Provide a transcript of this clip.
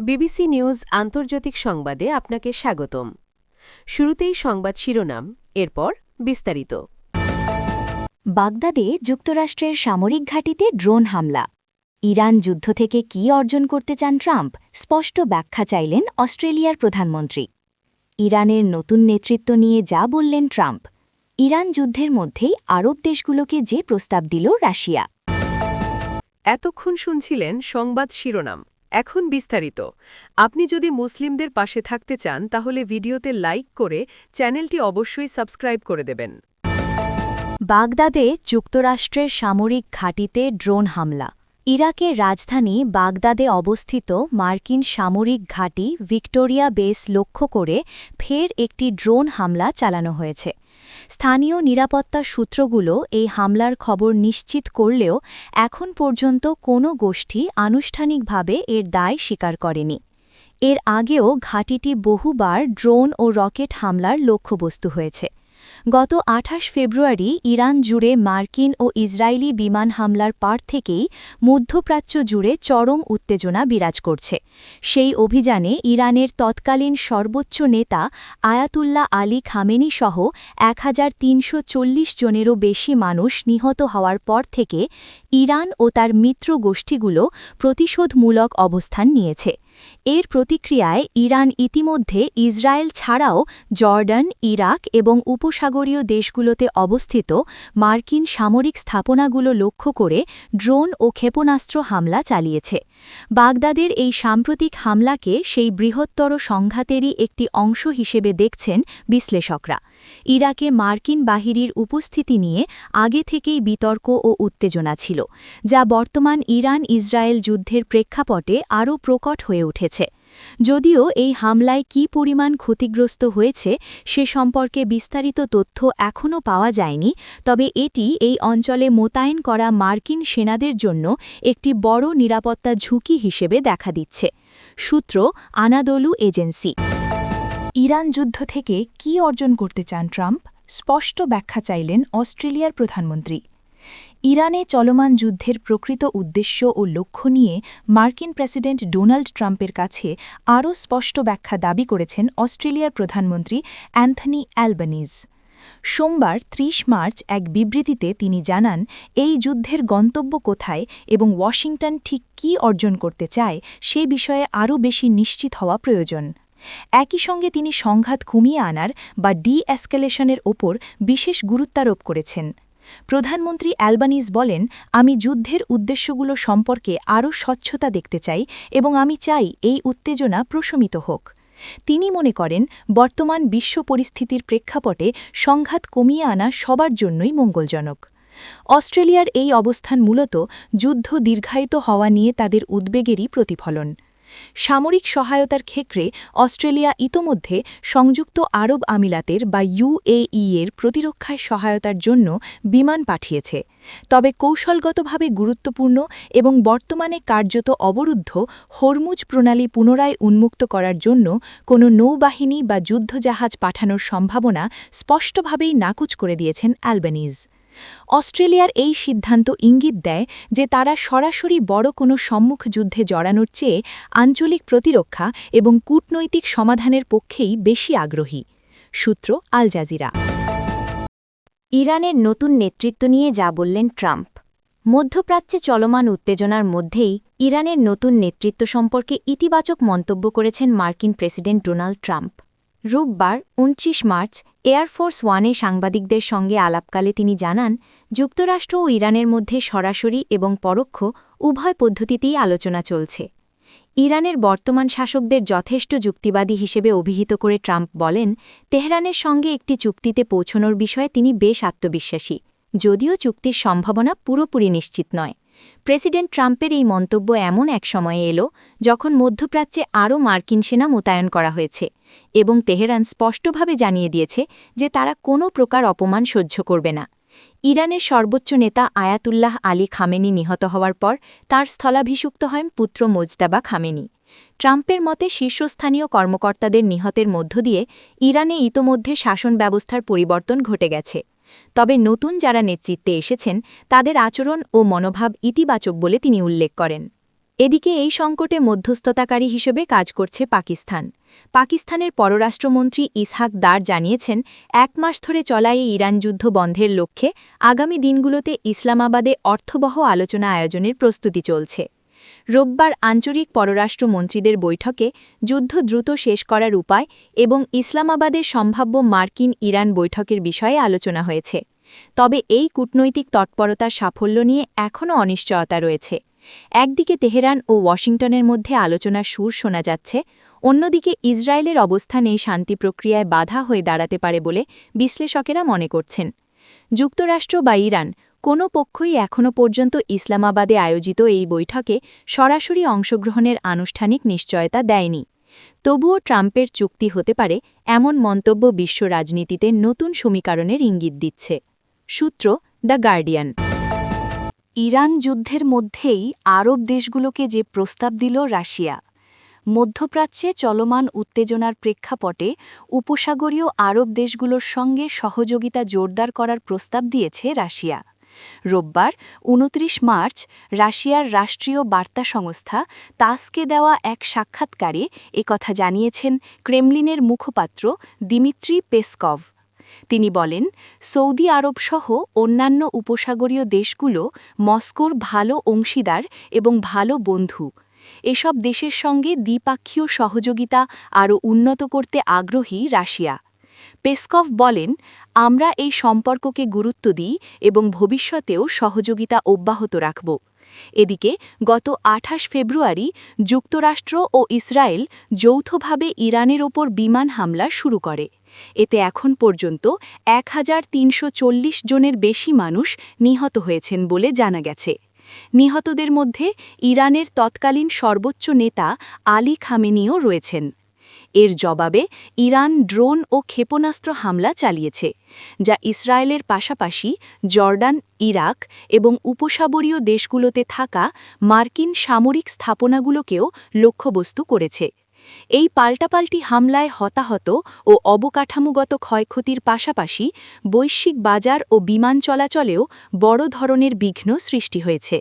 BBC news আন্তর্জাতিক সংবাদে আপনাকে স্বাগতম। শুরুতেই সংবাদ শিরোনাম, এরপর বিস্তারিত। বাগদাদে যুক্তরাষ্ট্রের সামরিক ঘাঁটিতে ড্রোন হামলা। ইরান যুদ্ধ থেকে কী অর্জন করতে চান ট্রাম্প, স্পষ্ট ব্যাখ্যা চাইলেন অস্ট্রেলিয়ার প্রধানমন্ত্রী। ইরানের নতুন নেতৃত্ব নিয়ে যা বললেন ট্রাম্প। ইরান যুদ্ধের মধ্যেই আরব দেশগুলোকে যে প্রস্তাব দিল রাশিয়া। এতক্ষণ শুনছিলেন সংবাদ শিরোনাম, এখন বিস্তারিত। আপনি যদি মুসলিমদের পাশে থাকতে চান তাহলে ভিডিওতে লাইক করে চ্যানেলটি অবশ্যই সাবস্ক্রাইব করে দেবেন। বাগদাদে যুক্তরাষ্ট্রের সামরিক ঘাঁটিতে ড্রোন হামলা। ইরাকের রাজধানী বাগদাদে অবস্থিত মার্কিন সামরিক ঘাঁটি ভিক্টোরিয়া বেস লক্ষ্য করে ফের একটি ড্রোন হামলা চালানো হয়েছে। স্থানীয় নিরাপত্তা সূত্রগুলো এই হামলার খবর নিশ্চিত করলেও এখন পর্যন্ত কোনো গোষ্ঠী আনুষ্ঠানিকভাবে এর দায় স্বীকার করেনি। এর আগেও ঘাঁটিটি বহুবার ড্রোন ও রকেট হামলার লক্ষ্যবস্তু হয়েছে। গত ২৮ ফেব্রুয়ারি ইরান জুড়ে মার্কিন ও ইসরায়েলি বিমান হামলার পর থেকেই মধ্যপ্রাচ্য জুড়ে চরম উত্তেজনা বিরাজ করছে। সেই অভিযানে ইরানের তৎকালীন সর্বোচ্চ নেতা আয়াতুল্লাহ আলী খামেনি সহ ১৩৪০ জনেরও বেশি মানুষ নিহত হওয়ার পর থেকে ইরান ও তার মিত্র গোষ্ঠীগুলো প্রতিশোধমূলক অবস্থান নিয়েছে। এর প্রতিক্রিয়ায় ইরান ইতিমধ্যে ইসরায়েল ছাড়াও জর্ডান, ইরাক এবং উপসাগরীয় দেশগুলোতে অবস্থিত মার্কিন সামরিক স্থাপনাগুলো লক্ষ্য করে ড্রোন ও ক্ষেপণাস্ত্র হামলা চালিয়েছে। বাগদাদের এই সাম্প্রতিক হামলাকে সেই বৃহত্তর সংঘাতেরই একটি অংশ হিসেবে দেখছেন বিশ্লেষকরা। ইরাকে মার্কিন বাহিনীর উপস্থিতি নিয়ে আগে থেকেই বিতর্ক ও উত্তেজনা ছিল, যা বর্তমান ইরান-ইসরায়েল যুদ্ধের প্রেক্ষাপটে আরও প্রকট হয়ে উঠেছে। যদিও এই হামলায় কী পরিমাণ ক্ষতিগ্রস্ত হয়েছে সে সম্পর্কে বিস্তারিত তথ্য এখনও পাওয়া যায়নি, তবে এটি এই অঞ্চলে মোতায়েন করা মার্কিন সেনাদের জন্য একটি বড় নিরাপত্তা ঝুঁকি হিসেবে দেখা দিচ্ছে। সূত্র আনাদোলু এজেন্সি। ইরান যুদ্ধ থেকে কী অর্জন করতে চান ট্রাম্প, স্পষ্ট ব্যাখ্যা চাইলেন অস্ট্রেলিয়ার প্রধানমন্ত্রী। ইরানে চলমান যুদ্ধের প্রকৃত উদ্দেশ্য ও লক্ষ্য নিয়ে মার্কিন প্রেসিডেন্ট ডোনাল্ড ট্রাম্পের কাছে আরও স্পষ্ট ব্যাখ্যা দাবি করেছেন অস্ট্রেলিয়ার প্রধানমন্ত্রী অ্যান্থনি অ্যালবানিজ। সোমবার ৩০ মার্চ এক বিবৃতিতে তিনি জানান, এই যুদ্ধের গন্তব্য কোথায় এবং ওয়াশিংটন ঠিক কী অর্জন করতে চায় সে বিষয়ে আরও বেশি নিশ্চিত হওয়া প্রয়োজন। একই সঙ্গে তিনি সংঘাত কমিয়ে আনার বা ডি-এসকেলেশনের ওপর বিশেষ গুরুত্বারোপ করেছেন। প্রধানমন্ত্রী অ্যালবানিজ বলেন, আমি যুদ্ধের উদ্দেশ্যগুলো সম্পর্কে আরও স্বচ্ছতা দেখতে চাই এবং আমি চাই এই উত্তেজনা প্রশমিত হোক। তিনি মনে করেন, বর্তমান বিশ্ব পরিস্থিতির প্রেক্ষাপটে সংঘাত কমিয়ে আনা সবার জন্যই মঙ্গলজনক। অস্ট্রেলিয়ার এই অবস্থান মূলত যুদ্ধ দীর্ঘায়িত হওয়া নিয়ে তাদের উদ্বেগেরই প্রতিফলন। সামরিক সহায়তার ক্ষেত্রে অস্ট্রেলিয়া ইতোমধ্যে সংযুক্ত আরব আমিরাতের বা ইউএই-এর প্রতিরক্ষায় সহায়তার জন্য বিমান পাঠিয়েছে, তবে কৌশলগতভাবে গুরুত্বপূর্ণ এবং বর্তমানে কার্যত অবরুদ্ধ হরমুজ প্রণালী পুনরায় উন্মুক্ত করার জন্য কোনো নৌবাহিনী বা যুদ্ধজাহাজ পাঠানোর সম্ভাবনা স্পষ্টভাবেই নাকচ করে দিয়েছেন অ্যালবানিজ। অস্ট্রেলিয়ার এই সিদ্ধান্ত ইঙ্গিত দেয় যে তারা সরাসরি বড় কোনো সম্মুখ যুদ্ধে জড়ানোর চেয়ে আঞ্চলিক প্রতিরক্ষা এবং কূটনৈতিক সমাধানের পক্ষেই বেশি আগ্রহী। সূত্র আল জাজিরা। ইরানের নতুন নেতৃত্ব নিয়ে যা বললেন ট্রাম্প। মধ্যপ্রাচ্যে চলমান উত্তেজনার মধ্যেই ইরানের নতুন নেতৃত্ব সম্পর্কে ইতিবাচক মন্তব্য করেছেন মার্কিন প্রেসিডেন্ট ডোনাল্ড ট্রাম্প। রোববার ২৯ মার্চ এয়ারফোর্স ওয়ানে সাংবাদিকদের সঙ্গে আলাপকালে তিনি জানান, যুক্তরাষ্ট্র ও ইরানের মধ্যে সরাসরি এবং পরোক্ষ উভয় পদ্ধতিতেই আলোচনা চলছে। ইরানের বর্তমান শাসকদের যথেষ্ট যুক্তিবাদী হিসেবে অভিহিত করে ট্রাম্প বলেন, তেহরানের সঙ্গে একটি চুক্তিতে পৌঁছনোর বিষয়ে তিনি বেশ আত্মবিশ্বাসী, যদিও চুক্তির সম্ভাবনা পুরোপুরি নিশ্চিত নয়। প্রেসিডেন্ট ট্রাম্পের এই মন্তব্য এমন এক সময়ে এলো যখন মধ্যপ্রাচ্যে আরও মার্কিন সেনা মোতায়েন করা হয়েছে এবং তেহরান স্পষ্টভাবে জানিয়ে দিয়েছে যে তারা কোনো প্রকার অপমান সহ্য করবে না। ইরানের সর্বোচ্চ নেতা আয়াতুল্লাহ আলী খামেনি নিহত হওয়ার পর তাঁর স্থলাভিষিক্ত হন পুত্র মোজতাবা খামেনি। ট্রাম্পের মতে শীর্ষস্থানীয় কর্মকর্তাদের নিহতের মধ্য দিয়ে ইরানে ইতোমধ্যে শাসন ব্যবস্থার পরিবর্তন ঘটে গেছে। তবে নতুন যারা নেতৃত্বে এসেছেন তাদের আচরণ ও মনোভাব ইতিবাচক বলে তিনি উল্লেখ করেন। এদিকে এই সংকটে মধ্যস্থতাকারী হিসেবে কাজ করছে পাকিস্তান। পাকিস্তানের পররাষ্ট্রমন্ত্রী ইসহাক দার জানিয়েছেন, ১ মাস ধরে চলা এই ইরান যুদ্ধ বন্ধের লক্ষ্যে আগামী দিনগুলোতে ইসলামাবাদে অর্থবহ আলোচনা আয়োজনের প্রস্তুতি চলছে। রোববার আঞ্চলিক পররাষ্ট্রমন্ত্রীদের বৈঠকে যুদ্ধ দ্রুত শেষ করার উপায় এবং ইসলামাবাদের সম্ভাব্য মার্কিন ইরান বৈঠকের বিষয়ে আলোচনা হয়েছে। তবে এই কূটনৈতিক তৎপরতার সাফল্য নিয়ে এখনও অনিশ্চয়তা রয়েছে। একদিকে তেহরান ও ওয়াশিংটনের মধ্যে আলোচনার সুর শোনা যাচ্ছে, অন্যদিকে ইসরায়েলের অবস্থান এই শান্তি প্রক্রিয়ায় বাধা হয়ে দাঁড়াতে পারে বলে বিশ্লেষকেরা মনে করছেন। যুক্তরাষ্ট্র বা ইরান কোনো পক্ষই এখনও পর্যন্ত ইসলামাবাদে আয়োজিত এই বৈঠকে সরাসরি অংশগ্রহণের আনুষ্ঠানিক নিশ্চয়তা দেয়নি। তবুও ট্রাম্পের চুক্তি হতে পারে এমন মন্তব্য বিশ্ব রাজনীতিতে নতুন সমীকরণের ইঙ্গিত দিচ্ছে। সূত্র দ্য গার্ডিয়ান। ইরান যুদ্ধের মধ্যেই আরব দেশগুলোকে যে প্রস্তাব দিল রাশিয়া। মধ্যপ্রাচ্যে চলমান উত্তেজনার প্রেক্ষাপটে উপসাগরীয় আরব দেশগুলোর সঙ্গে সহযোগিতা জোরদার করার প্রস্তাব দিয়েছে রাশিয়া। রোববার ২৯ মার্চ রাশিয়ার রাষ্ট্রীয় বার্তা সংস্থা তাসকে দেওয়া এক সাক্ষাৎকারে একথা জানিয়েছেন ক্রেমলিনের মুখপাত্র দিমিত্রি পেসকভ। তিনি বলেন, সৌদি আরবসহ অন্যান্য উপসাগরীয় দেশগুলো মস্কোর ভালো অংশীদার এবং ভালো বন্ধু। এসব দেশের সঙ্গে দ্বিপাক্ষীয় সহযোগিতা আরও উন্নত করতে আগ্রহী রাশিয়া। পেসকভ বলেন, আমরা এই সম্পর্ককে গুরুত্ব দিই এবং ভবিষ্যতেও সহযোগিতা অব্যাহত রাখব। এদিকে গত ২৮ ফেব্রুয়ারি যুক্তরাষ্ট্র ও ইসরায়েল যৌথভাবে ইরানের ওপর বিমান হামলা শুরু করে। এতে এখন পর্যন্ত ১৩৪০ জনের বেশি মানুষ নিহত হয়েছেন বলে জানা গেছে। নিহতদের মধ্যে ইরানের তৎকালীন সর্বোচ্চ নেতা আলী খামেনিও রয়েছেন। এর জবাবে ইরান ড্রোন ও ক্ষেপণাস্ত্র হামলা চালিয়েছে, যা ইসরায়েলের পাশাপাশি জর্ডান, ইরাক এবং উপসাগরীয় দেশগুলোতে থাকা মার্কিন সামরিক স্থাপনাগুলোকেও লক্ষ্যবস্তু করেছে। এই পাল্টাপাল্টি হামলায় হতাহত ও অবকাঠামোগত ক্ষয়ক্ষতির পাশাপাশি বৈশ্বিক বাজার ও বিমান চলাচলেও বড় ধরনের বিঘ্ন সৃষ্টি হয়েছে।